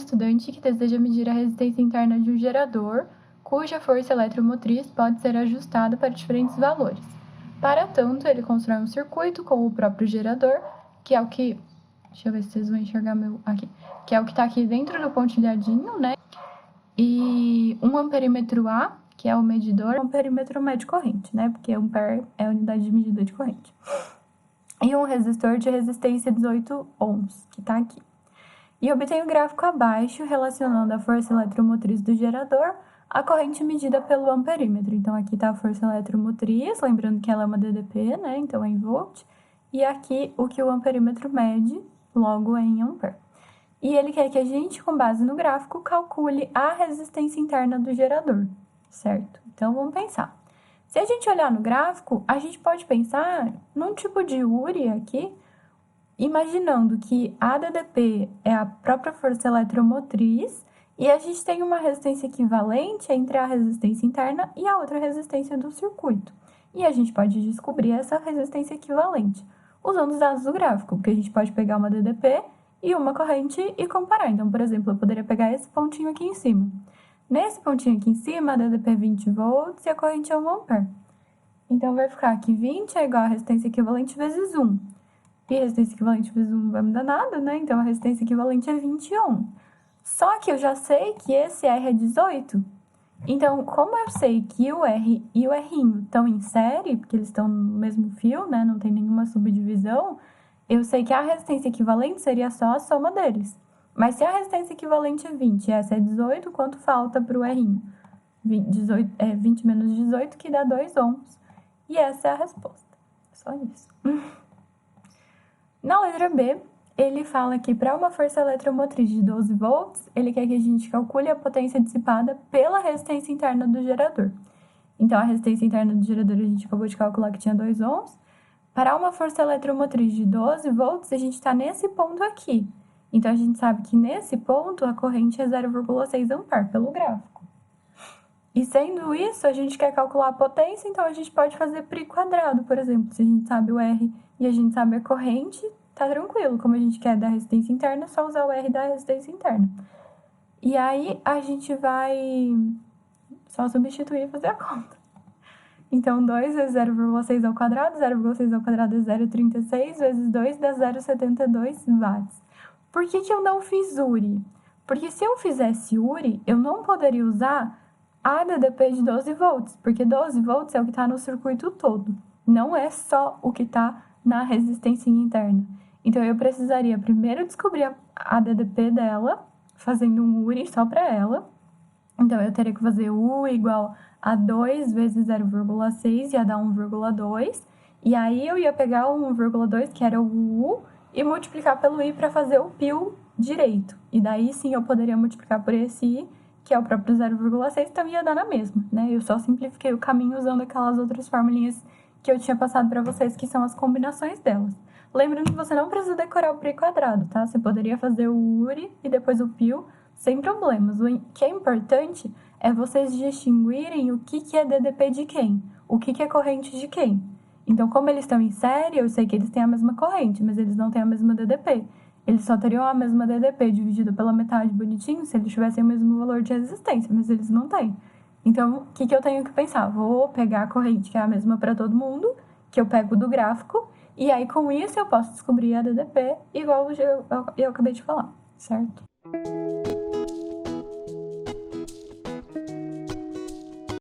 estudante que deseja medir a resistência interna de um gerador, cuja força eletromotriz pode ser ajustada para diferentes valores. Para tanto, ele constrói um circuito com o próprio gerador, que é o que... Deixa eu ver se vocês vão enxergar meu... Aqui. Que é o que está aqui dentro do pontilhadinho, né? E um amperímetro A, que é o medidor, um amperímetro mede corrente, né? Porque ampere é a unidade de medida de corrente. E um resistor de resistência 18 ohms, que está aqui. E obtenho o gráfico abaixo, relacionando a força eletromotriz do gerador à corrente medida pelo amperímetro. Então, aqui está a força eletromotriz, lembrando que ela é uma DDP, né? Então, é em volt. E aqui, o que o amperímetro mede, logo é em ampere. E ele quer que a gente, com base no gráfico, calcule a resistência interna do gerador, certo? Então, vamos pensar. Se a gente olhar no gráfico, a gente pode pensar num tipo de URI aqui, imaginando que a DDP é a própria força eletromotriz e a gente tem uma resistência equivalente entre a resistência interna e a outra resistência do circuito. E a gente pode descobrir essa resistência equivalente usando os dados do gráfico, porque a gente pode pegar uma DDP e uma corrente e comparar. Então, por exemplo, eu poderia pegar esse pontinho aqui em cima. Nesse pontinho aqui em cima, a DDP é 20 volts e a corrente é 1 ampere. Então, vai ficar que 20 é igual a resistência equivalente vezes 1. E a resistência equivalente vezes 1 não vai me dar nada, né? Então, a resistência equivalente é 20 ohm. Só que eu já sei que esse R é 18. Então, como eu sei que o R e o R' estão em série, porque eles estão no mesmo fio, né? Não tem nenhuma subdivisão, eu sei que a resistência equivalente seria só a soma deles. Mas se a resistência equivalente é 20 e essa é 18, quanto falta para o R'? 20 menos 18, que dá 2 ohms. E essa é a resposta. Só isso. Na letra B, ele fala que para uma força eletromotriz de 12 volts, ele quer que a gente calcule a potência dissipada pela resistência interna do gerador. Então, a resistência interna do gerador a gente acabou de calcular que tinha 2 ohms. Para uma força eletromotriz de 12 volts, a gente está nesse ponto aqui. Então, a gente sabe que nesse ponto a corrente é 0,6 ampere pelo gráfico. E sendo isso, a gente quer calcular a potência, então a gente pode fazer π quadrado, por exemplo. Se a gente sabe o R e a gente sabe a corrente, tá tranquilo. Como a gente quer da resistência interna, é só usar o R da resistência interna. E aí, a gente vai só substituir e fazer a conta. Então, 2 vezes 0,6 ao quadrado, 0,6 ao quadrado é 0,36, vezes 2 dá 0,72 watts. Por que eu não fiz URI? Porque se eu fizesse URI, eu não poderia usar a DDP de 12 volts, porque 12 volts é o que está no circuito todo, não é só o que está na resistência interna. Então, eu precisaria primeiro descobrir a DDP dela, fazendo um URI só para ela. Então, eu teria que fazer U igual a 2 vezes 0,6, ia dar 1,2. E aí, eu ia pegar o 1,2, que era o U, e multiplicar pelo I para fazer o π direito. E daí, sim, eu poderia multiplicar por esse I, que é o próprio 0,6, então ia dar na mesma, né? Eu só simplifiquei o caminho usando aquelas outras formulinhas que eu tinha passado para vocês, que são as combinações delas. Lembrando que você não precisa decorar o π quadrado, tá? Você poderia fazer o URI e depois o π sem problemas. O que é importante é vocês distinguirem o que é DDP de quem, o que é corrente de quem. Então, como eles estão em série, eu sei que eles têm a mesma corrente, mas eles não têm a mesma DDP. Eles só teriam a mesma DDP dividida pela metade bonitinho se eles tivessem o mesmo valor de resistência, mas eles não têm. Então, o que eu tenho que pensar? Vou pegar a corrente que é a mesma para todo mundo, que eu pego do gráfico, e aí com isso eu posso descobrir a DDP igual eu acabei de falar, certo?